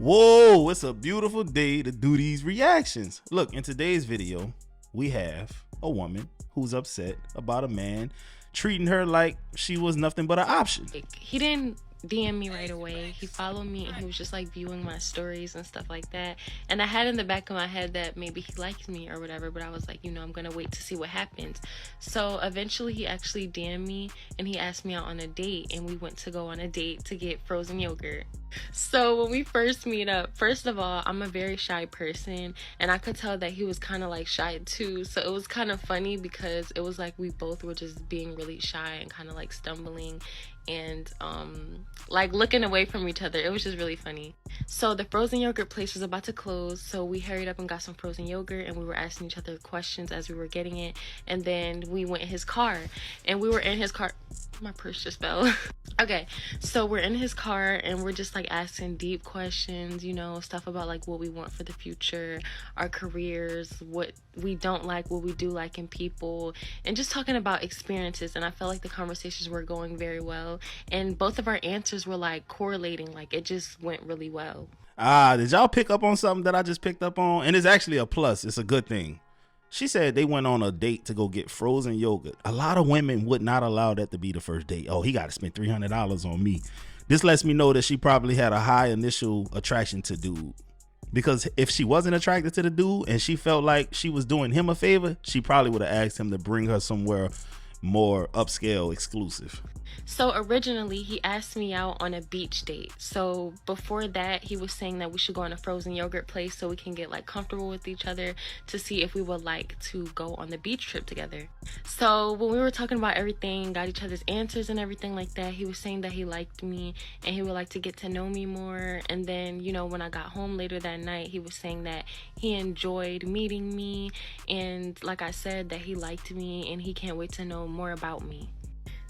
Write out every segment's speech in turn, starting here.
Whoa, it's a beautiful day to do these reactions. Look, in today's video, we have a woman who's upset about a man treating her like she was nothing but an option. He didn't DM me right away. He followed me and he was just like viewing my stories and stuff like that. And I had in the back of my head that maybe he liked me or whatever, but I was like, I'm gonna wait to see what happens. So eventually he actually DM'd me and he asked me out on a date, and we went to go on a date to get frozen yogurt. So when we first meet up, first of all, I'm a very shy person, and I could tell that he was kind of like shy too. So it was kind of funny because it was like we both were just being really shy and kind of like stumbling and like looking away from each other. It was just really funny. So the frozen yogurt place was about to close, so we hurried up and got some frozen yogurt, and we were asking each other questions as we were getting it. And then we went in his car, and we were in his car. My purse just fell. Okay, so we're in his car and we're just like asking deep questions, stuff about like what we want for the future, our careers, what we don't like, what we do like in people, and just talking about experiences. And I felt like the conversations were going very well, and both of our answers were like correlating, like it just went really well. Did y'all pick up on something that I just picked up on? And it's actually a plus. It's a good thing. She said they went on a date to go get frozen yogurt. A lot of women would not allow that to be the first date. Oh, he got to spend $300 on me. This lets me know that she probably had a high initial attraction to dude. Because if she wasn't attracted to the dude and she felt like she was doing him a favor, she probably would have asked him to bring her somewhere more upscale, exclusive. So originally he asked me out on a beach date. So before that, he was saying that we should go on a frozen yogurt place so we can get like comfortable with each other to see if we would like to go on the beach trip together. So when we were talking about everything, got each other's answers and everything like that, he was saying that he liked me and he would like to get to know me more. And then, when I got home later that night, he was saying that he enjoyed meeting me, and like I said, that he liked me and he can't wait to know more about me.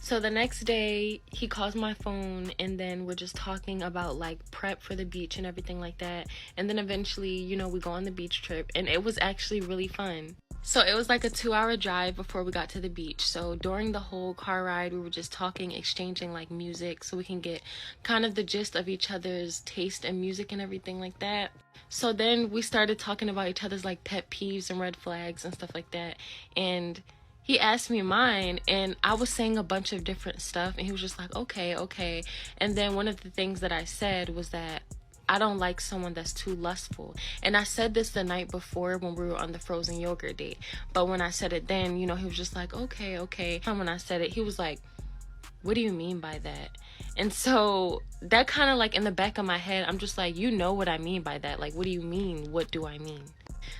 So the next day, he calls my phone, and then we're just talking about like prep for the beach and everything like that. And then eventually, we go on the beach trip, and it was actually really fun. So it was like a 2-hour drive before we got to the beach. So during the whole car ride, we were just talking, exchanging like music so we can get kind of the gist of each other's taste in music and everything like that. So then we started talking about each other's like pet peeves and red flags and stuff like that. And he asked me mine, and I was saying a bunch of different stuff, and he was just like, okay. And then one of the things that I said was that I don't like someone that's too lustful. And I said this the night before when we were on the frozen yogurt date. But when I said it then, he was just like, okay. And when I said it, he was like, what do you mean by that? And so that kind of like in the back of my head, I'm just like, what I mean by that. Like, what do you mean? What do I mean?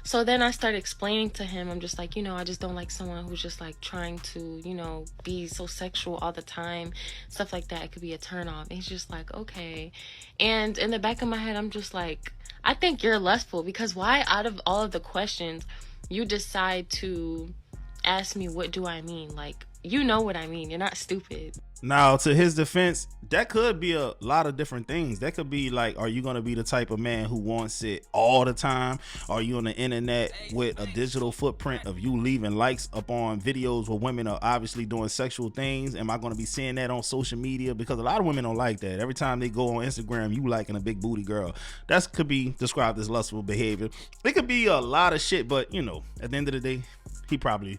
So then I started explaining to him, I'm just like, I just don't like someone who's just like trying to, be so sexual all the time, stuff like that. It could be a turn off. And he's just like, okay. And in the back of my head, I'm just like, I think you're lustful, because why out of all of the questions you decide to ask me, what do I mean? Like, what I mean. You're not stupid. Now, to his defense, that could be a lot of different things. That could be like, are you going to be the type of man who wants it all the time? Are you on the internet with a digital footprint of you leaving likes up on videos where women are obviously doing sexual things? Am I going to be seeing that on social media? Because a lot of women don't like that. Every time they go on Instagram, you liking a big booty girl. That could be described as lustful behavior. It could be a lot of shit, but at the end of the day, he probably...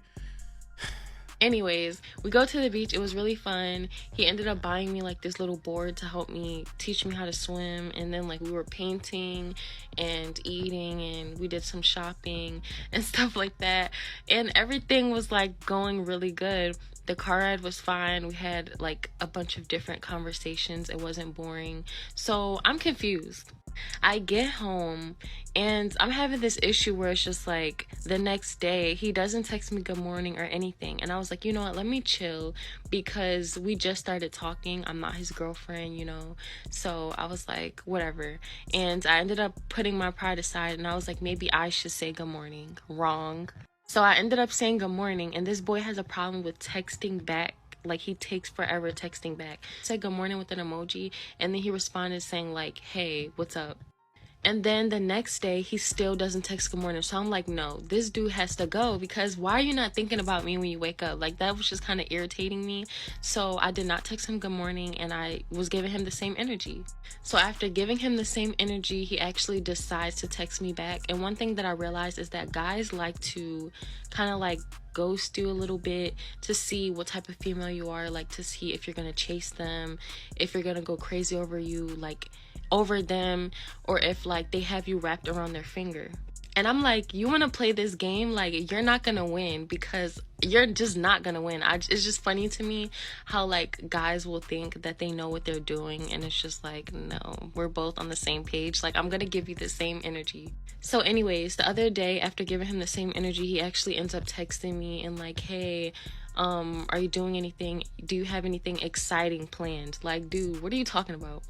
Anyways, we go to the beach. It was really fun. He ended up buying me like this little board to help me teach me how to swim. And then like we were painting and eating, and we did some shopping and stuff like that. And everything was like going really good. The car ride was fine. We had like a bunch of different conversations. It wasn't boring. So I'm confused. I get home and I'm having this issue where it's just like the next day he doesn't text me good morning or anything, and I was like, you know what, let me chill, because we just started talking. I'm not his girlfriend, so I was like, whatever. And I ended up putting my pride aside, and I was like, maybe I should say good morning. Wrong. So I ended up saying good morning, and this boy has a problem with texting back. Like, he takes forever texting back. I said good morning with an emoji, and then he responded saying like, hey, what's up? And then the next day, he still doesn't text good morning. So I'm like, no, this dude has to go, because why are you not thinking about me when you wake up? Like, that was just kind of irritating me. So I did not text him good morning, and I was giving him the same energy. So after giving him the same energy, he actually decides to text me back. And one thing that I realized is that guys like to kind of like ghost you a little bit to see what type of female you are, like to see if you're gonna chase them, if you're gonna go crazy over you, like over them, or if like they have you wrapped around their finger. And I'm like, you want to play this game? Like, you're not gonna win, because you're just not gonna win. It's just funny to me how like guys will think that they know what they're doing, and it's just like, no, we're both on the same page. Like, I'm gonna give you the same energy. So anyways, the other day, after giving him the same energy, he actually ends up texting me and like, hey, are you doing anything? Do you have anything exciting planned? Like, dude, what are you talking about?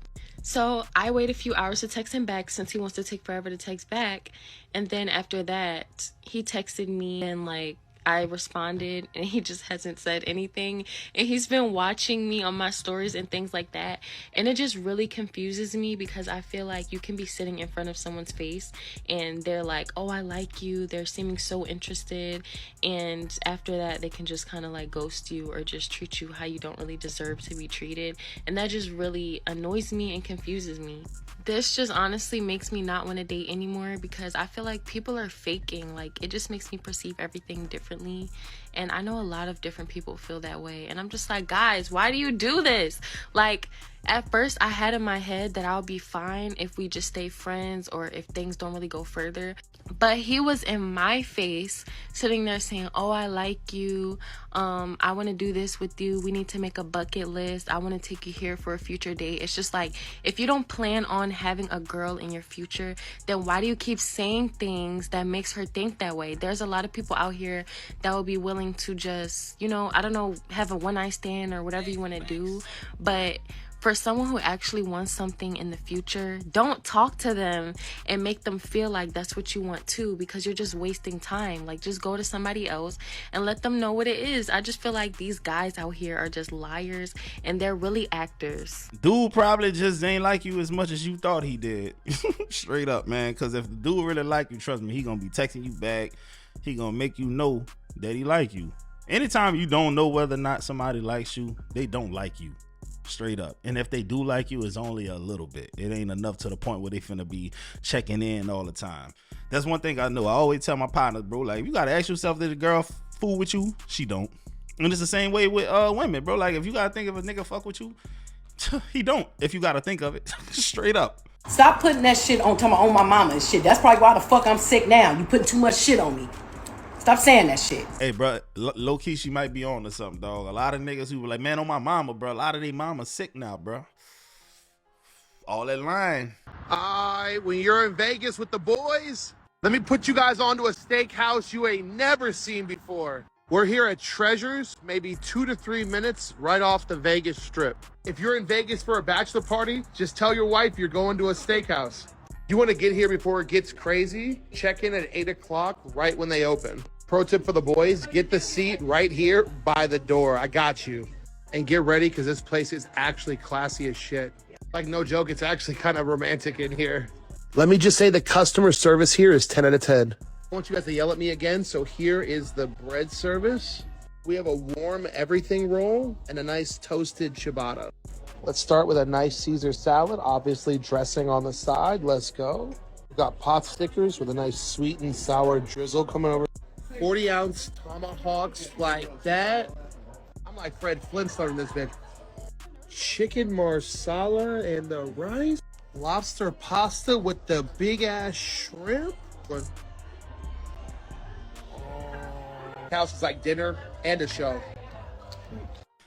So I wait a few hours to text him back, since he wants to take forever to text back. And then after that, he texted me, and like I responded, and he just hasn't said anything. And he's been watching me on my stories and things like that. And it just really confuses me, because I feel like you can be sitting in front of someone's face and they're like, oh, I like you. They're seeming so interested. And after that, they can just kind of like ghost you, or just treat you how you don't really deserve to be treated. And that just really annoys me and confuses me. This just honestly makes me not want to date anymore, because I feel like people are faking. Like, it just makes me perceive everything differently. And I know a lot of different people feel that way. And I'm just like, guys, why do you do this? Like, at first I had in my head that I'll be fine if we just stay friends, or if things don't really go further. But he was in my face sitting there saying, oh, I like you. I want to do this with you. We need to make a bucket list. I want to take you here for a future date. It's just like, if you don't plan on having a girl in your future, then why do you keep saying things that makes her think that way? There's a lot of people out here that will be willing to just, you know, I don't know, have a one night stand or whatever you want to do. But for someone who actually wants something in the future, don't talk to them and make them feel like that's what you want too, because you're just wasting time. Like, just go to somebody else and let them know what it is. I just feel like these guys out here are just liars, and they're really actors. Dude probably just ain't like you as much as you thought he did. Straight up, man. Because if the dude really like you, trust me, he gonna be texting you back. He gonna make you know that he like you. Anytime you don't know whether or not somebody likes you, they don't like you. Straight up. And if they do like you, it's only a little bit. It ain't enough to the point where they finna be checking in all the time. That's one thing I know. I always tell my partners, bro, like, you gotta ask yourself, did a girl fool with you? She don't. And it's the same way with women, bro. Like, if you gotta think if a nigga fuck with you, he don't. If you gotta think of it. Straight up. Stop putting that shit on my mama and shit. That's probably why the fuck I'm sick now. You putting too much shit on me. Stop saying that shit. Hey, bro, low key, she might be on to something, dog. A lot of niggas who were like, man, on my mama, bro. A lot of they mama sick now, bro. All that line. When you're in Vegas with the boys, let me put you guys onto a steakhouse you ain't never seen before. We're here at Treasures, maybe 2 to 3 minutes right off the Vegas Strip. If you're in Vegas for a bachelor party, just tell your wife you're going to a steakhouse. You want to get here before it gets crazy? Check in at 8 o'clock right when they open. Pro tip for the boys, get the seat right here by the door. I got you. And get ready, because this place is actually classy as shit. Like, no joke, it's actually kind of romantic in here. Let me just say the customer service here is 10 out of 10. I want you guys to yell at me again, so here is the bread service. We have a warm everything roll and a nice toasted ciabatta. Let's start with a nice Caesar salad, obviously dressing on the side. Let's go. We've got pot stickers with a nice sweet and sour drizzle coming over. 40-ounce tomahawks like that. I'm like Fred Flintstone in this bitch. Chicken marsala and the rice. Lobster pasta with the big-ass shrimp. House is like dinner and a show.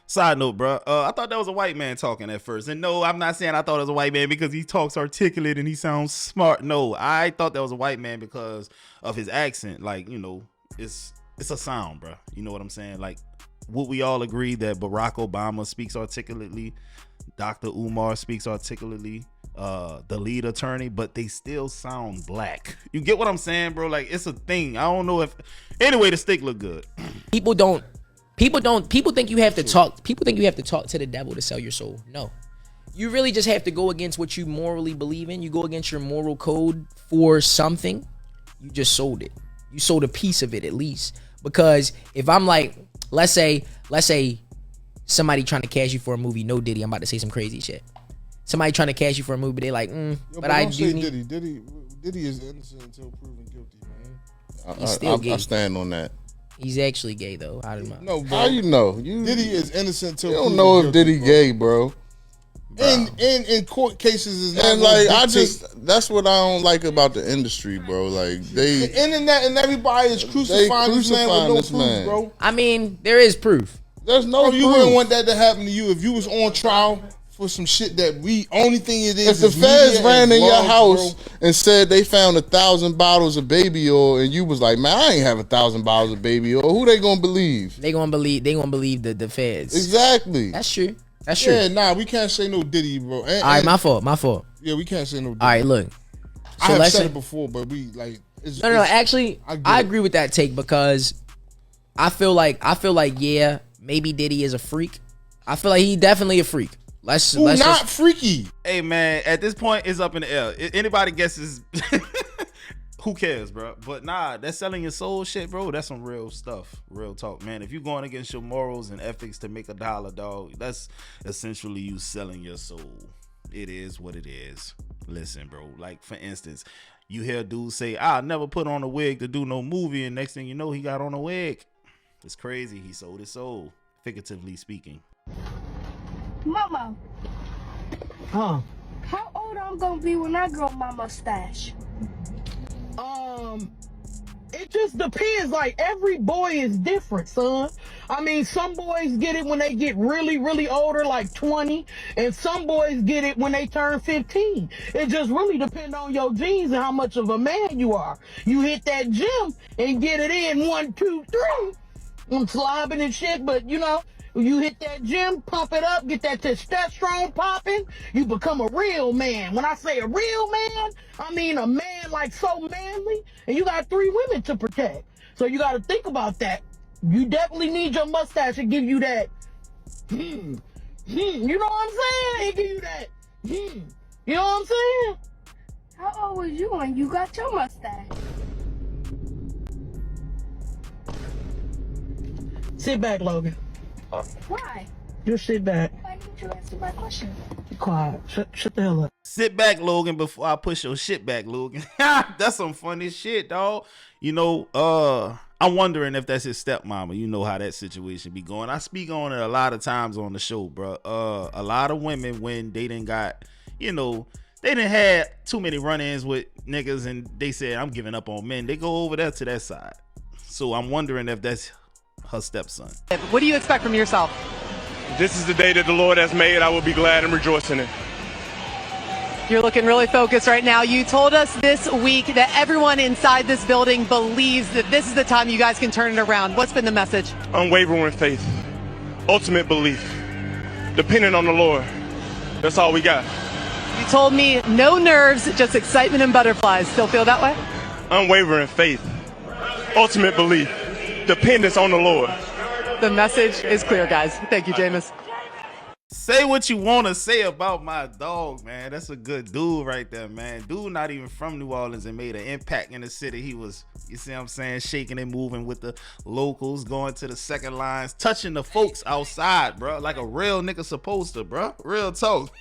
Side note, bro. I thought that was a white man talking at first. And no, I'm not saying I thought it was a white man because he talks articulate and he sounds smart. No, I thought that was a white man because of his accent. Like, you know, it's a sound, bro. You know what I'm saying? Like, would we all agree that Barack Obama speaks articulately? Dr. Umar speaks articulately. The lead attorney, but they still sound black. You get what I'm saying, bro? Like, it's a thing. I don't know if... Anyway, the steak look good. People think you have to talk to the devil to sell your soul. No. you really just have to go against what you morally believe in. You go against your moral code for something, you just sold it. You sold a piece of it at least. Because if I'm like, let's say somebody trying to cash you for a movie, no Diddy, I'm about to say some crazy shit. Somebody trying to cash you for a movie, they like, but I do need... Diddy is innocent until proven guilty, man. He's still gay. I stand on that. He's actually gay though. I don't know. No, bro. How you know? Diddy is innocent until You proven don't know if guilty, Diddy bro. gay, bro. And in court cases is not And gonna like dictate- that's what I don't like about the industry, bro. Like the internet and everybody is crucifying this man with no this proof, man. bro. I mean, there is proof. There's no Bro, you proof. wouldn't want that to happen to you if you was on trial for some shit that only thing it is. If the feds media ran and in your blogs, house bro. and said they found 1,000 bottles of baby oil, and you was like, "Man, I ain't have 1,000 bottles of baby oil," who they gonna believe? They gonna believe the feds. Exactly. That's true. That's true. Yeah, nah, we can't say no Diddy, bro. And, All right, my fault. Yeah, we can't say no Diddy. All right, look. I So have let's said say, it before, but we like. no. Actually, I get I it. agree with that take because I feel like yeah, maybe Diddy is a freak. I feel like he definitely a freak. Let's not just, freaky. Hey man, at this point it's up in the air. Anybody guesses, who cares, bro? But nah, that's selling your soul shit, bro. That's some real stuff, real talk, man. If you're going against your morals and ethics to make $1, dog, that's essentially you selling your soul. It is what it is. Listen, bro. Like for instance, you hear dudes say, "I'll never put on a wig to do no movie," and next thing you know, he got on a wig. It's crazy. He sold his soul, figuratively speaking. Mama, Huh? how old I'm gonna be when I grow my mustache? It just depends. Like, every boy is different, son. I mean, some boys get it when they get really, really older, like 20, and some boys get it when they turn 15. It just really depends on your genes and how much of a man you are. You hit that gym and get it in 1, 2, 3. I'm slobbing and shit, but you know, you hit that gym, pump it up, get that testosterone popping, you become a real man. When I say a real man, I mean a man like so manly, and you got 3 women to protect. So you got to think about that. You definitely need your mustache to give you that, you know what I'm saying? It give you that, you know what I'm saying? How old was you when you got your mustache? Sit back, Logan. Why? Just sit back. Why didn't you answer my question? Be quiet. Shut the hell up. Sit back, Logan, before I push your shit back, Logan. That's some funny shit, dog. You know, I'm wondering if that's his stepmama. You know how that situation be going. I speak on it a lot of times on the show, bro. A lot of women, when they didn't got, you know, they didn't have too many run-ins with niggas and they said, "I'm giving up on men," they go over there to that side. So I'm wondering if that's her stepson. What do you expect from yourself? This is the day that the Lord has made. I will be glad and rejoice in it. You're looking really focused right now. You told us this week that everyone inside this building believes that this is the time you guys can turn it around. What's been the message? Unwavering faith, ultimate belief, depending on the Lord. That's all we got. You told me no nerves, just excitement and butterflies. Still feel that way? Unwavering faith, ultimate belief, dependence on the Lord. The message is clear, guys. Thank you, Jameis. Say what you want to say about my dog, man. That's a good dude right there, man. Dude not even from New Orleans and made an impact in the city. He was, you see what I'm saying, shaking and moving with the locals, going to the second lines, touching the folks outside, bro, like a real nigga supposed to, bro. Real talk.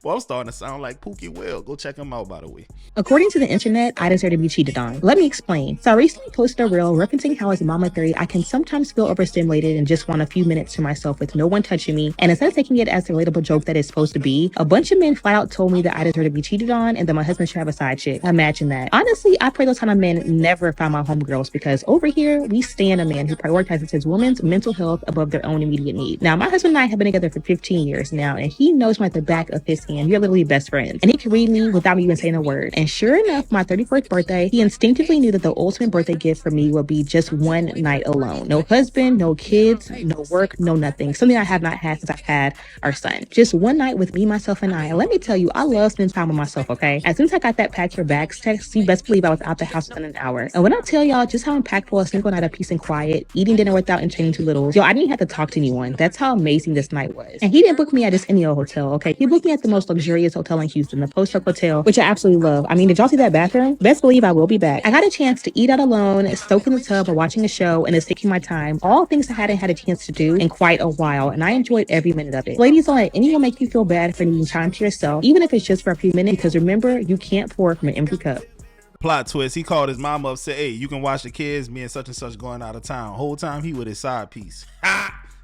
Boy, I'm starting to sound like Pookie Will. Go check him out, by the way. According to the internet, I deserve to be cheated on. Let me explain. So I recently posted a reel referencing how as a mama 3, I can sometimes feel overstimulated and just want a few minutes to myself with no one touching me. And instead of taking it as the relatable joke that it's supposed to be, a bunch of men flat out told me that I deserve to be cheated on and that my husband should have a side chick. Imagine that. Honestly, I pray those kind of men never find my homegirls, because over here, we stand a man who prioritizes his woman's mental health above their own immediate need. Now, my husband and I have been together for 15 years now, and he knows me at the back of his hand. We are literally best friends. And he can read me without me even saying a word. And sure enough, my 31st birthday, he instinctively knew that the ultimate birthday gift for me would be just one night alone. No husband, no kids, no work, no nothing. Something I have not had since I've had had our son. Just one night with me, myself, and I. And let me tell you, I love spending time with myself, okay? As soon as I got that pack your bags text, you best believe I was out the house within an hour. And when I tell y'all just how impactful a single night of peace and quiet, eating dinner without entertaining too little, yo, I didn't have to talk to anyone. That's how amazing this night was. And he didn't book me at just any old hotel, okay? He booked me at the most luxurious hotel in Houston, the Post Oak Hotel, which I absolutely love. I mean, did y'all see that bathroom? Best believe I will be back. I got a chance to eat out alone, soak in the tub, or watching a show, and it's taking my time. All things I hadn't had a chance to do in quite a while, and I enjoyed every minute of it. Ladies, don't let anyone make you feel bad for needing time to yourself, even if it's just for a few minutes, because remember, you can't pour from an empty cup. Plot twist, he called his mama up, said, hey, you can watch the kids, me and such going out of town. Whole time he with his side piece.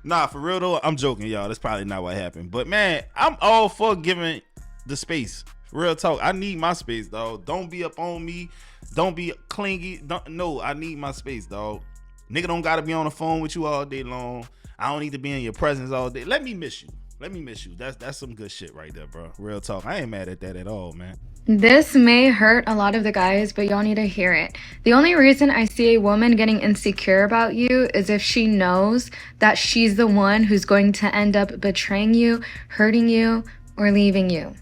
Nah, for real though, I'm joking, y'all. That's probably not what happened. But man, I'm all for giving the space. Real talk. I need my space, dog. Don't be up on me. Don't be clingy. No, I need my space, dog. Nigga don't gotta be on the phone with you all day long. I don't need to be in your presence all day. Let me miss you. Let me miss you. That's some good shit right there, bro. Real talk. I ain't mad at that at all, man. This may hurt a lot of the guys, but y'all need to hear it. The only reason I see a woman getting insecure about you is if she knows that she's the one who's going to end up betraying you, hurting you, or leaving you.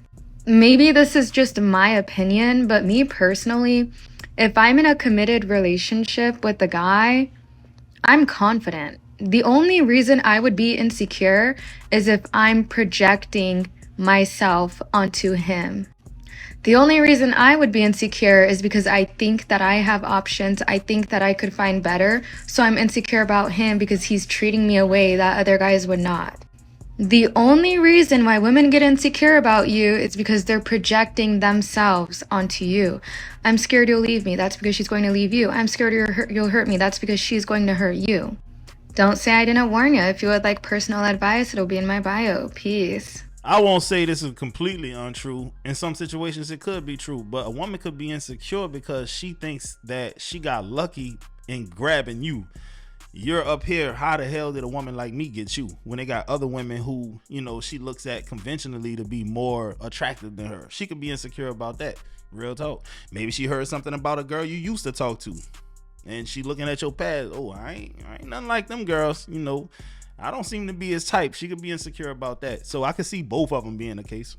Maybe this is just my opinion, but me personally, if I'm in a committed relationship with a guy, I'm confident. The only reason I would be insecure is if I'm projecting myself onto him. The only reason I would be insecure is because I think that I have options. I think that I could find better. So I'm insecure about him because he's treating me a way that other guys would not. The only reason why women get insecure about you is because they're projecting themselves onto you. I'm scared you'll leave me. That's because she's going to leave you. I'm scared you'll hurt me. That's because she's going to hurt you. Don't say I didn't warn you. If you would like personal advice, it'll be in my bio. Peace. I won't say this is completely untrue. In some situations, it could be true, but a woman could be insecure because she thinks that she got lucky in grabbing you. You're up here. How the hell did a woman like me get you? When they got other women who, you know, she looks at conventionally to be more attractive than her. She could be insecure about that. Real talk. Maybe she heard something about a girl you used to talk to, and she looking at your past. Oh, I ain't nothing like them girls, you know. I don't seem to be his type. She could be insecure about that. So I could see both of them being the case.